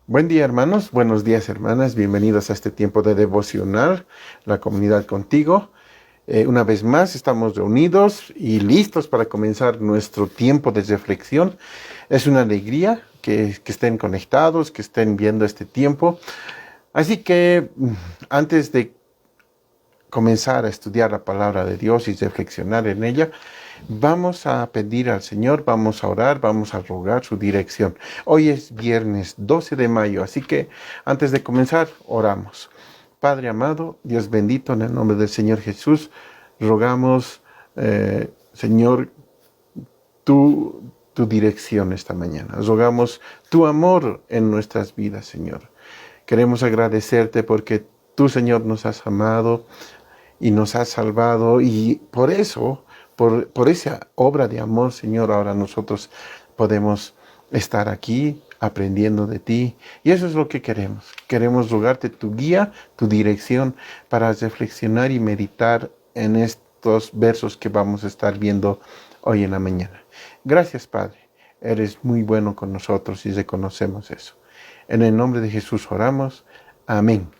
Buen día, hermanos. Buenos días, hermanas. Bienvenidos a este tiempo de devocional, la comunidad contigo. Una vez más estamos reunidos y listos para comenzar nuestro tiempo de reflexión. Es una alegría que estén conectados, que estén viendo este tiempo. Así que antes de comenzar a estudiar la palabra de Dios y reflexionar en ella, vamos a pedir al Señor, vamos a orar, vamos a rogar su dirección. Hoy es viernes 12 de mayo, así que antes de comenzar, oramos. Padre amado, Dios bendito, en el nombre del Señor Jesús, rogamos, Señor, tu dirección esta mañana. Rogamos tu amor en nuestras vidas, Señor. Queremos agradecerte porque tú, Señor, nos has amado y nos has salvado, y por eso, por esa obra de amor, Señor, ahora nosotros podemos estar aquí aprendiendo de ti, y eso es lo que queremos. Queremos rogarte tu guía, tu dirección para reflexionar y meditar en estos versos que vamos a estar viendo hoy en la mañana. Gracias, Padre. Eres muy bueno con nosotros y reconocemos eso. En el nombre de Jesús oramos. Amén.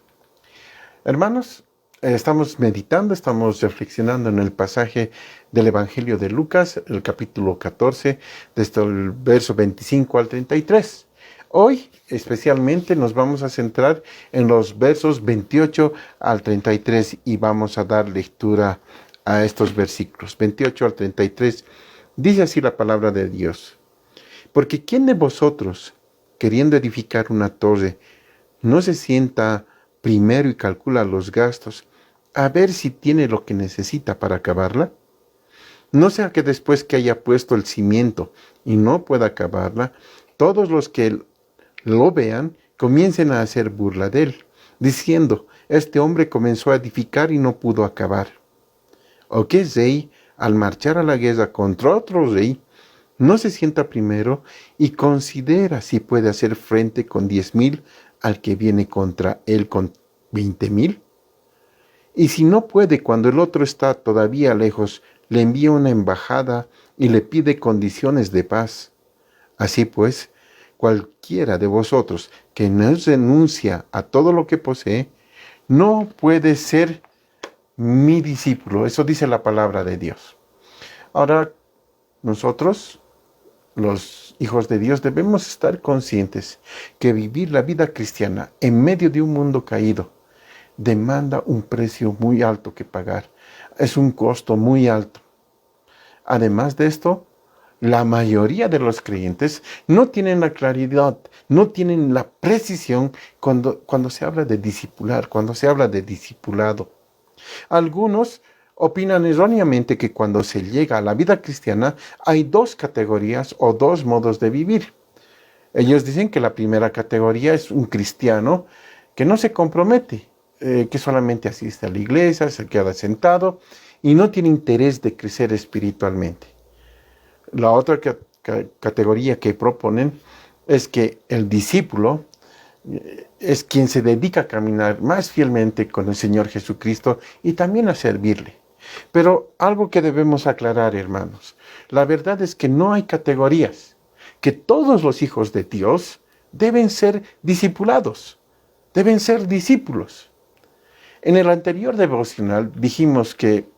Hermanos, estamos meditando, estamos reflexionando en el pasaje del Evangelio de Lucas, el capítulo 14, desde el verso 25 al 33. Hoy especialmente nos vamos a centrar en los versos 28 al 33 y vamos a dar lectura a estos versículos. 28 al 33, dice así la palabra de Dios. Porque ¿quién de vosotros, queriendo edificar una torre, no se sienta primero y calcula los gastos, a ver si tiene lo que necesita para acabarla? No sea que después que haya puesto el cimiento y no pueda acabarla, todos los que lo vean comiencen a hacer burla de él, diciendo, este hombre comenzó a edificar y no pudo acabar. ¿O qué rey, al marchar a la guerra contra otro rey, no se sienta primero y considera si puede hacer frente con 10,000 al que viene contra él con 20,000? Y si no puede cuando el otro está todavía lejos, le envía una embajada y le pide condiciones de paz. Así pues, cualquiera de vosotros que no renuncia a todo lo que posee, no puede ser mi discípulo. Eso dice la palabra de Dios. Ahora, nosotros, los hijos de Dios, debemos estar conscientes que vivir la vida cristiana en medio de un mundo caído demanda un precio muy alto que pagar. Es un costo muy alto. Además de esto, la mayoría de los creyentes no tienen la claridad, no tienen la precisión cuando se habla de discipular, cuando se habla de discipulado. Algunos opinan erróneamente que cuando se llega a la vida cristiana hay dos categorías o dos modos de vivir. Ellos dicen que la primera categoría es un cristiano que no se compromete, que solamente asiste a la iglesia, se queda sentado y no tiene interés de crecer espiritualmente. La otra categoría que proponen es que el discípulo es quien se dedica a caminar más fielmente con el Señor Jesucristo y también a servirle. Pero algo que debemos aclarar, hermanos, la verdad es que no hay categorías, que todos los hijos de Dios deben ser discipulados, deben ser discípulos. En el anterior devocional dijimos que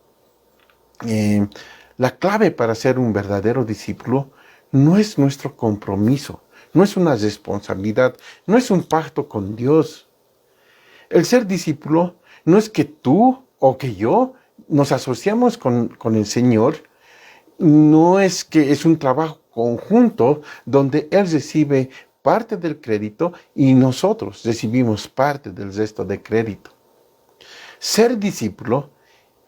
la clave para ser un verdadero discípulo no es nuestro compromiso, no es una responsabilidad, no es un pacto con Dios. El ser discípulo no es que tú o que yo nos asociamos con el Señor, no es que es un trabajo conjunto donde Él recibe parte del crédito y nosotros recibimos parte del resto de crédito. Ser discípulo,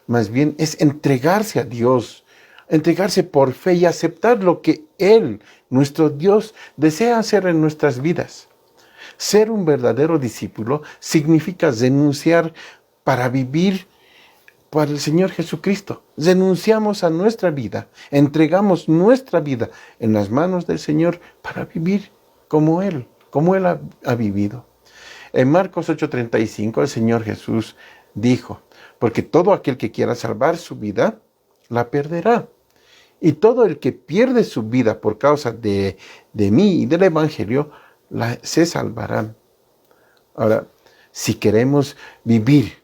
más bien, es entregarse a Dios, entregarse por fe y aceptar lo que Él, nuestro Dios, desea hacer en nuestras vidas. Ser un verdadero discípulo significa renunciar para vivir para el Señor Jesucristo. Renunciamos a nuestra vida, entregamos nuestra vida en las manos del Señor para vivir como Él ha vivido. En Marcos 8:35 el Señor Jesús dijo, porque todo aquel que quiera salvar su vida, la perderá. Y todo el que pierde su vida por causa de mí y del Evangelio, se salvarán. Ahora, si queremos vivir,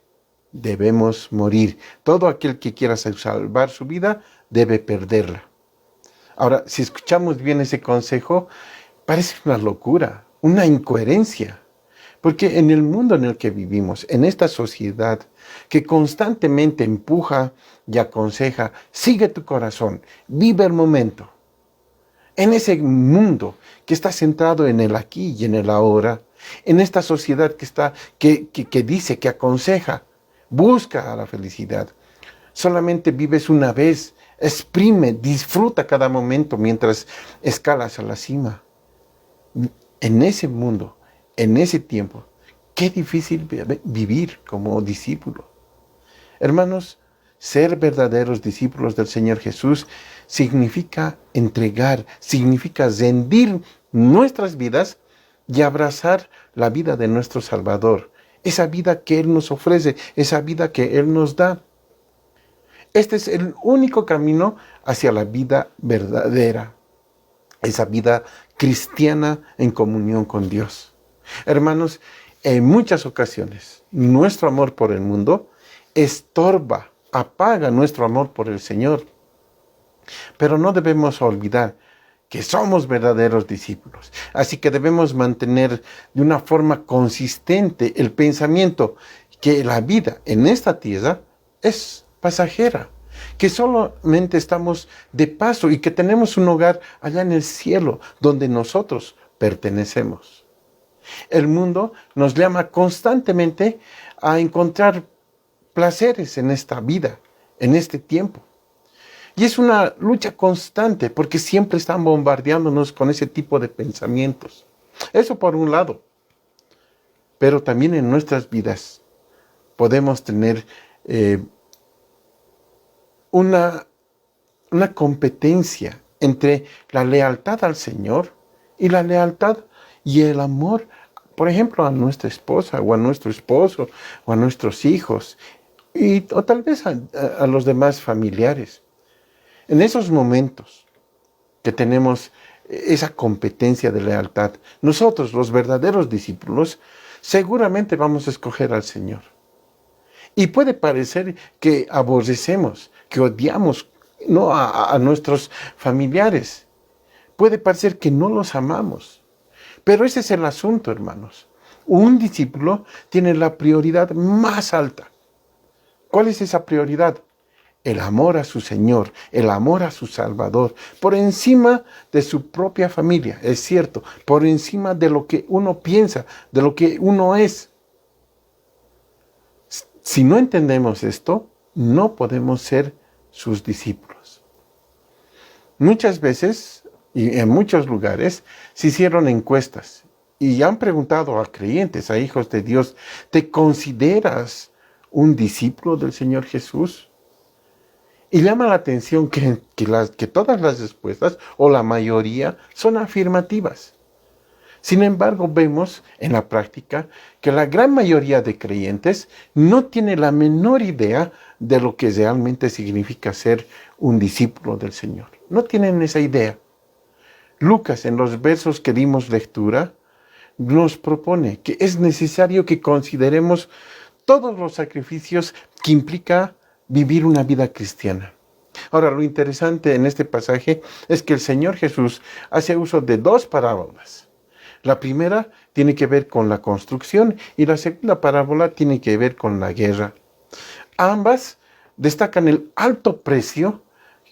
debemos morir. Todo aquel que quiera salvar su vida debe perderla. Ahora, si escuchamos bien ese consejo, parece una locura, una incoherencia. Porque en el mundo en el que vivimos, en esta sociedad que constantemente empuja y aconseja, sigue tu corazón, vive el momento. En ese mundo que está centrado en el aquí y en el ahora, en esta sociedad que dice, que aconseja, busca a la felicidad. Solamente vives una vez, exprime, disfruta cada momento mientras escalas a la cima. En ese mundo, en ese tiempo, qué difícil vivir como discípulo. Hermanos, ser verdaderos discípulos del Señor Jesús significa entregar, significa rendir nuestras vidas y abrazar la vida de nuestro Salvador, esa vida que Él nos ofrece, esa vida que Él nos da. Este es el único camino hacia la vida verdadera, esa vida cristiana en comunión con Dios. Hermanos, en muchas ocasiones nuestro amor por el mundo estorba, apaga nuestro amor por el Señor. Pero no debemos olvidar que somos verdaderos discípulos. Así que debemos mantener de una forma consistente el pensamiento que la vida en esta tierra es pasajera, que solamente estamos de paso y que tenemos un hogar allá en el cielo donde nosotros pertenecemos. El mundo nos llama constantemente a encontrar placeres en esta vida, en este tiempo. Y es una lucha constante porque siempre están bombardeándonos con ese tipo de pensamientos. Eso por un lado. Pero también en nuestras vidas podemos tener una competencia entre la lealtad al Señor y la lealtad y el amor, por ejemplo, a nuestra esposa o a nuestro esposo o a nuestros hijos o tal vez a los demás familiares. En esos momentos que tenemos esa competencia de lealtad, nosotros, los verdaderos discípulos, seguramente vamos a escoger al Señor. Y puede parecer que aborrecemos, que odiamos no a nuestros familiares. Puede parecer que no los amamos. Pero ese es el asunto, hermanos. Un discípulo tiene la prioridad más alta. ¿Cuál es esa prioridad? El amor a su Señor, el amor a su Salvador, por encima de su propia familia, es cierto, por encima de lo que uno piensa, de lo que uno es. Si no entendemos esto, no podemos ser sus discípulos. Muchas veces, y en muchos lugares, se hicieron encuestas y han preguntado a creyentes, a hijos de Dios, ¿te consideras un discípulo del Señor Jesús? Y llama la atención que todas las respuestas, o la mayoría, son afirmativas. Sin embargo, vemos en la práctica que la gran mayoría de creyentes no tiene la menor idea de lo que realmente significa ser un discípulo del Señor. No tienen esa idea. Lucas, en los versos que dimos lectura, nos propone que es necesario que consideremos todos los sacrificios que implica vivir una vida cristiana. Ahora, lo interesante en este pasaje es que el Señor Jesús hace uso de dos parábolas. La primera tiene que ver con la construcción y la segunda parábola tiene que ver con la guerra. Ambas destacan el alto precio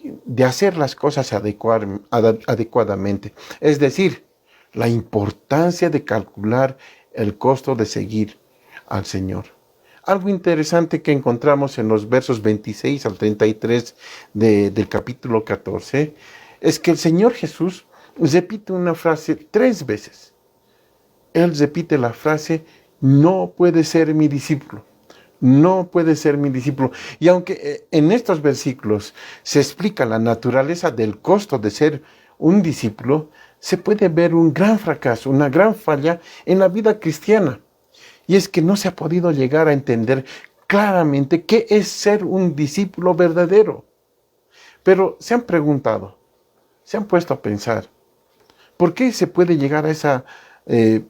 de hacer las cosas adecuadamente, es decir, la importancia de calcular el costo de seguir al Señor. Algo interesante que encontramos en los versos 26 al 33 del capítulo 14 es que el Señor Jesús repite una frase 3 veces. Él repite la frase, no puede ser mi discípulo. No puede ser mi discípulo. Y aunque en estos versículos se explica la naturaleza del costo de ser un discípulo, se puede ver un gran fracaso, una gran falla en la vida cristiana. Y es que no se ha podido llegar a entender claramente qué es ser un discípulo verdadero. Pero se han preguntado, se han puesto a pensar, ¿por qué se puede llegar a esa eh,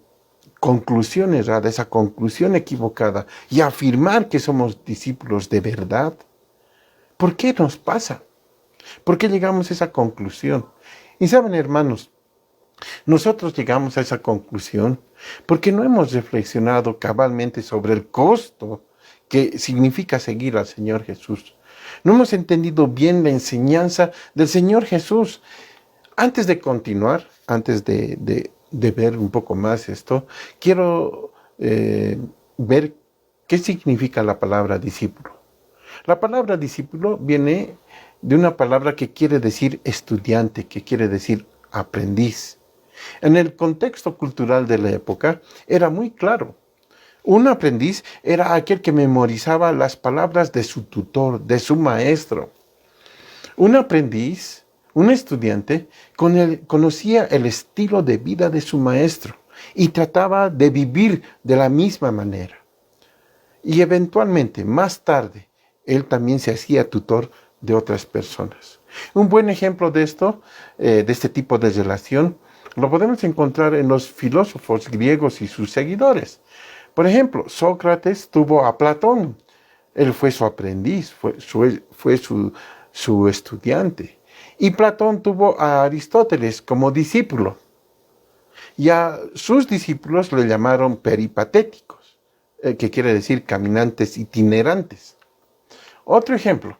conclusión errada, esa conclusión equivocada y afirmar que somos discípulos de verdad. ¿Por qué nos pasa? ¿Por qué llegamos a esa conclusión? Y saben, hermanos, nosotros llegamos a esa conclusión porque no hemos reflexionado cabalmente sobre el costo que significa seguir al Señor Jesús. No hemos entendido bien la enseñanza del Señor Jesús. Antes de continuar, antes de ver un poco más esto, quiero ver qué significa la palabra discípulo. La palabra discípulo viene de una palabra que quiere decir estudiante, que quiere decir aprendiz. En el contexto cultural de la época era muy claro. Un aprendiz era aquel que memorizaba las palabras de su tutor, de su maestro. Un aprendiz, un estudiante, conocía el estilo de vida de su maestro y trataba de vivir de la misma manera. Y eventualmente, más tarde, él también se hacía tutor de otras personas. Un buen ejemplo de esto, de este tipo de relación, lo podemos encontrar en los filósofos griegos y sus seguidores. Por ejemplo, Sócrates tuvo a Platón. Él fue su aprendiz, fue su estudiante. Y Platón tuvo a Aristóteles como discípulo. Y a sus discípulos le llamaron peripatéticos, que quiere decir caminantes itinerantes. Otro ejemplo,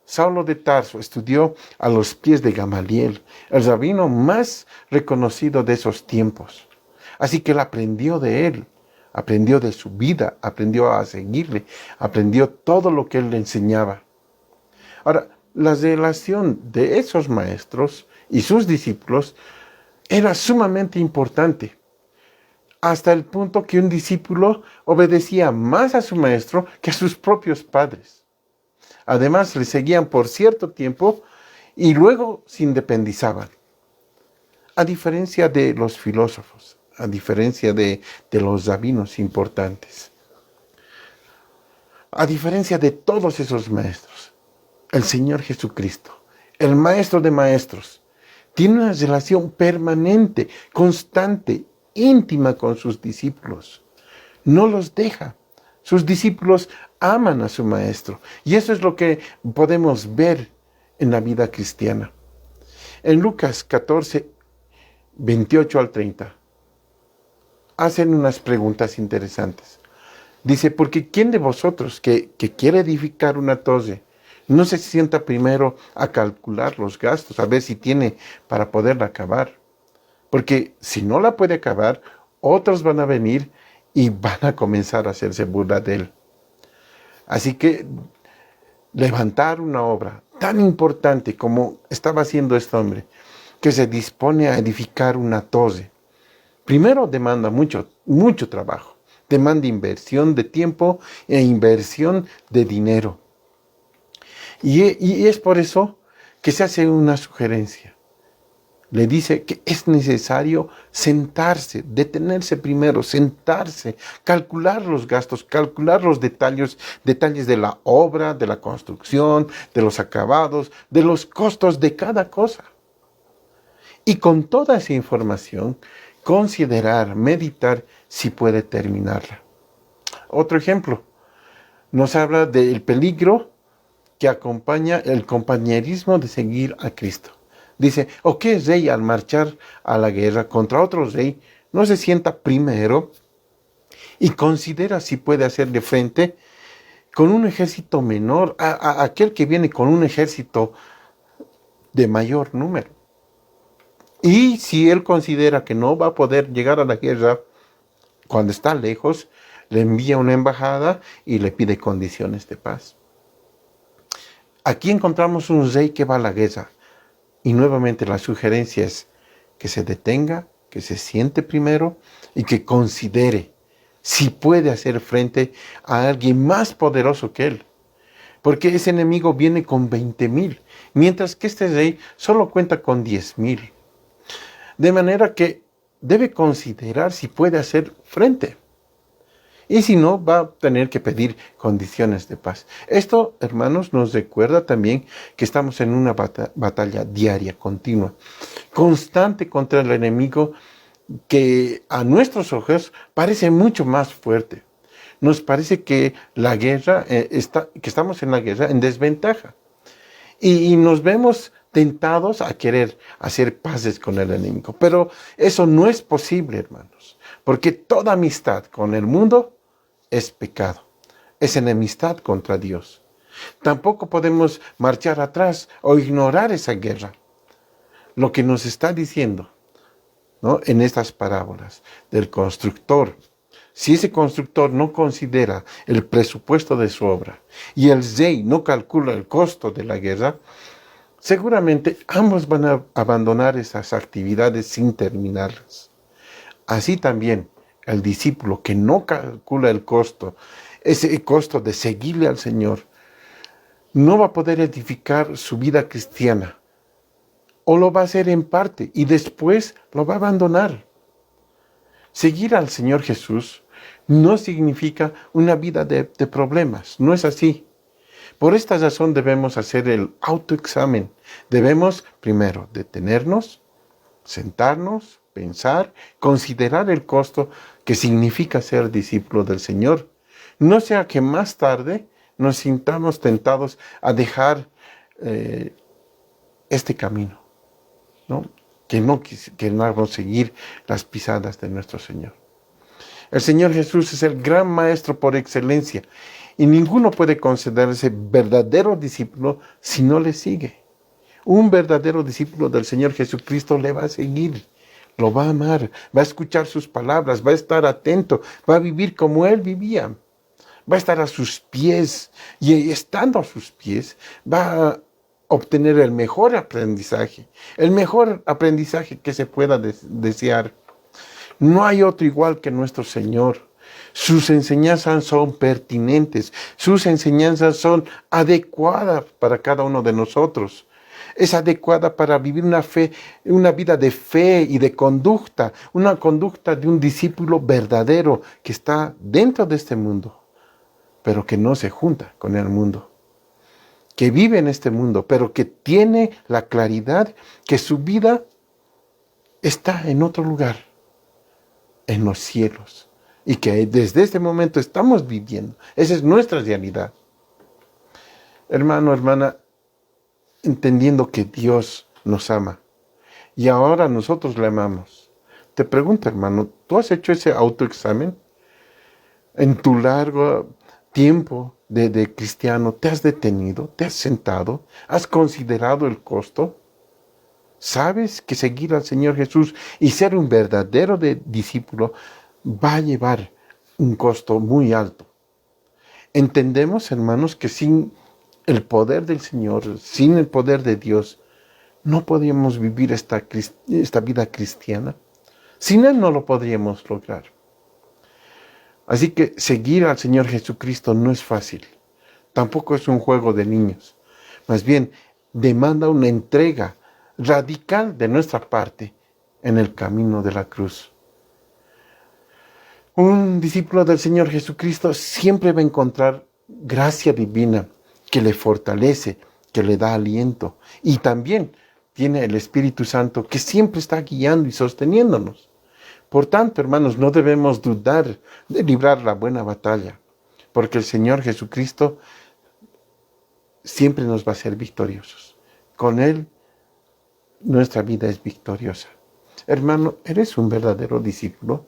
Saulo de Tarso estudió a los pies de Gamaliel, el rabino más reconocido de esos tiempos. Así que él aprendió de él, aprendió de su vida, aprendió a seguirle, aprendió todo lo que él le enseñaba. Ahora, la relación de esos maestros y sus discípulos era sumamente importante, hasta el punto que un discípulo obedecía más a su maestro que a sus propios padres. Además, le seguían por cierto tiempo y luego se independizaban. A diferencia de los filósofos, a diferencia de los rabinos importantes, a diferencia de todos esos maestros, el Señor Jesucristo, el Maestro de Maestros, tiene una relación permanente, constante, íntima con sus discípulos. No los deja. Sus discípulos aman a su maestro. Y eso es lo que podemos ver en la vida cristiana. En Lucas 14, 28 al 30, hacen unas preguntas interesantes. Dice, porque ¿quién de vosotros que quiere edificar una torre no se sienta primero a calcular los gastos, a ver si tiene para poderla acabar? Porque si no la puede acabar, otros van a venir y van a comenzar a hacerse burla de él. Así que levantar una obra tan importante como estaba haciendo este hombre, que se dispone a edificar una torre, primero demanda mucho trabajo, demanda inversión de tiempo e inversión de dinero. Y es por eso que se hace una sugerencia. Le dice que es necesario sentarse, detenerse primero, sentarse, calcular los gastos, calcular los detalles de la obra, de la construcción, de los acabados, de los costos de cada cosa. Y con toda esa información, considerar, meditar si puede terminarla. Otro ejemplo, nos habla del peligro que acompaña el compañerismo de seguir a Cristo. Dice, ¿o qué rey al marchar a la guerra contra otro rey no se sienta primero y considera si puede hacerle frente con un ejército menor a aquel que viene con un ejército de mayor número? Y si él considera que no va a poder llegar a la guerra cuando está lejos, le envía una embajada y le pide condiciones de paz. Aquí encontramos un rey que va a la guerra. Y nuevamente la sugerencia es que se detenga, que se siente primero y que considere si puede hacer frente a alguien más poderoso que él. Porque ese enemigo viene con 20,000, mientras que este rey solo cuenta con 10,000. De manera que debe considerar si puede hacer frente. Y si no, va a tener que pedir condiciones de paz. Esto, hermanos, nos recuerda también que estamos en una batalla diaria, continua, constante contra el enemigo que a nuestros ojos parece mucho más fuerte. Nos parece que la guerra, que estamos en la guerra en desventaja. Y nos vemos tentados a querer hacer paces con el enemigo. Pero eso no es posible, hermanos, porque toda amistad con el mundo es pecado, es enemistad contra Dios. Tampoco podemos marchar atrás o ignorar esa guerra. Lo que nos está diciendo, ¿no?, en estas parábolas del constructor. Si ese constructor no considera el presupuesto de su obra y el rey no calcula el costo de la guerra, seguramente ambos van a abandonar esas actividades sin terminarlas. Así también el discípulo que no calcula el costo, ese costo de seguirle al Señor, no va a poder edificar su vida cristiana, o lo va a hacer en parte y después lo va a abandonar. Seguir al Señor Jesús no significa una vida de problemas, no es así. Por esta razón debemos hacer el autoexamen. Debemos primero detenernos, sentarnos, pensar, considerar el costo que significa ser discípulo del Señor. No sea que más tarde nos sintamos tentados a dejar este camino, ¿no? Que no queramos seguir las pisadas de nuestro Señor. El Señor Jesús es el gran maestro por excelencia y ninguno puede considerarse verdadero discípulo si no le sigue. Un verdadero discípulo del Señor Jesucristo le va a seguir, lo va a amar, va a escuchar sus palabras, va a estar atento, va a vivir como Él vivía, va a estar a sus pies y estando a sus pies va a obtener el mejor aprendizaje que se pueda desear. No hay otro igual que nuestro Señor. Sus enseñanzas son pertinentes, sus enseñanzas son adecuadas para cada uno de nosotros. Es adecuada para vivir una vida de fe y de conducta, una conducta de un discípulo verdadero que está dentro de este mundo, pero que no se junta con el mundo, que vive en este mundo, pero que tiene la claridad que su vida está en otro lugar, en los cielos, y que desde este momento estamos viviendo. Esa es nuestra realidad. Hermano, hermana, entendiendo que Dios nos ama y ahora nosotros le amamos. Te pregunto, hermano, ¿tú has hecho ese autoexamen? En tu largo tiempo de cristiano, ¿te has detenido? ¿Te has sentado? ¿Has considerado el costo? ¿Sabes que seguir al Señor Jesús y ser un verdadero discípulo va a llevar un costo muy alto? Entendemos, hermanos, que sin el poder del Señor, sin el poder de Dios, no podríamos vivir esta vida cristiana. Sin Él no lo podríamos lograr. Así que seguir al Señor Jesucristo no es fácil. Tampoco es un juego de niños. Más bien, demanda una entrega radical de nuestra parte en el camino de la cruz. Un discípulo del Señor Jesucristo siempre va a encontrar gracia divina que le fortalece, que le da aliento. Y también tiene el Espíritu Santo que siempre está guiando y sosteniéndonos. Por tanto, hermanos, no debemos dudar de librar la buena batalla, porque el Señor Jesucristo siempre nos va a hacer victoriosos. Con Él, nuestra vida es victoriosa. Hermano, ¿eres un verdadero discípulo?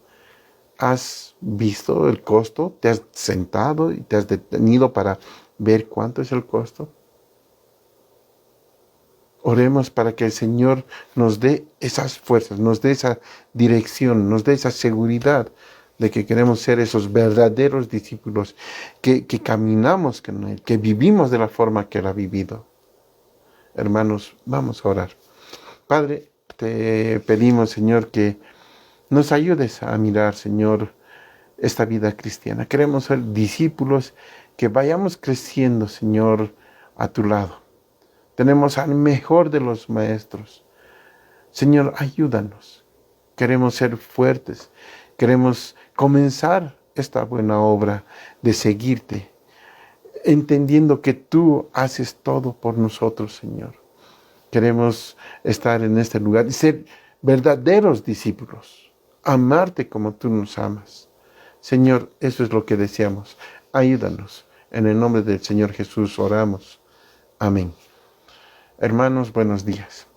¿Has visto el costo? ¿Te has sentado y te has detenido para ver cuánto es el costo? Oremos para que el Señor nos dé esas fuerzas, nos dé esa dirección, nos dé esa seguridad de que queremos ser esos verdaderos discípulos, que caminamos con Él, que vivimos de la forma que Él ha vivido. Hermanos, vamos a orar. Padre, te pedimos, Señor, que nos ayudes a mirar, Señor, esta vida cristiana. Queremos ser discípulos que vayamos creciendo, Señor, a tu lado. Tenemos al mejor de los maestros. Señor, ayúdanos. Queremos ser fuertes. Queremos comenzar esta buena obra de seguirte, entendiendo que tú haces todo por nosotros, Señor. Queremos estar en este lugar y ser verdaderos discípulos, amarte como tú nos amas. Señor, eso es lo que deseamos. Ayúdanos. En el nombre del Señor Jesús oramos. Amén. Hermanos, buenos días.